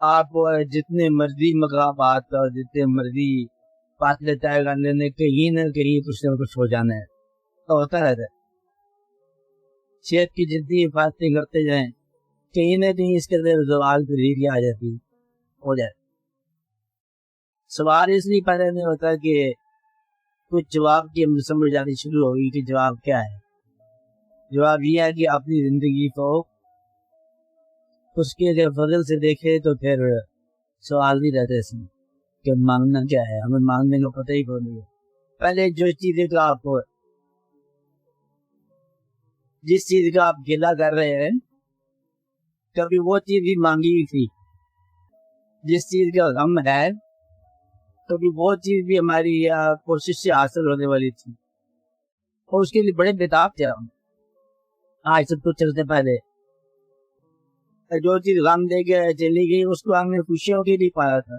آپ جتنے مرضی مقامات اور جتنے مرضی فاصلے طے کرنے میں کہیں نہ کہیں کچھ نہ کچھ ہو جانا ہے تو ہوتا رہتا ہے. صحت کی جتنی حفاظتیں کرتے جائیں کہیں نہ کہیں اس کے اندر زوال تحریری آ جاتی ہو جائے. سوال اس لیے پیدا نہیں ہوتا کہ کچھ جواب کی سمجھ آنی شروع ہوگی کہ جواب کیا ہے. جواب یہ ہے کہ اپنی زندگی کو اس کے اگر فضل سے دیکھے تو پھر سوال نہیں رہتے اس میں کہ مانگنا کیا ہے. ہمیں مانگنے کا پتہ ہی کوئی نہیں ہے. پہلے جس چیز کا آپ گلہ کر رہے ہیں کبھی وہ چیز بھی مانگی ہوئی تھی. جس چیز کا غم ہے کبھی وہ چیز بھی ہماری کوشش سے حاصل ہونے والی تھی اور اس کے لیے بڑے بےتاب تھے ہم. آج سب کچھ چلتے پہلے جو چیز غم دے کے چلی گئی اس کو ہم نے خوشیوں کے لیے پایا تھا.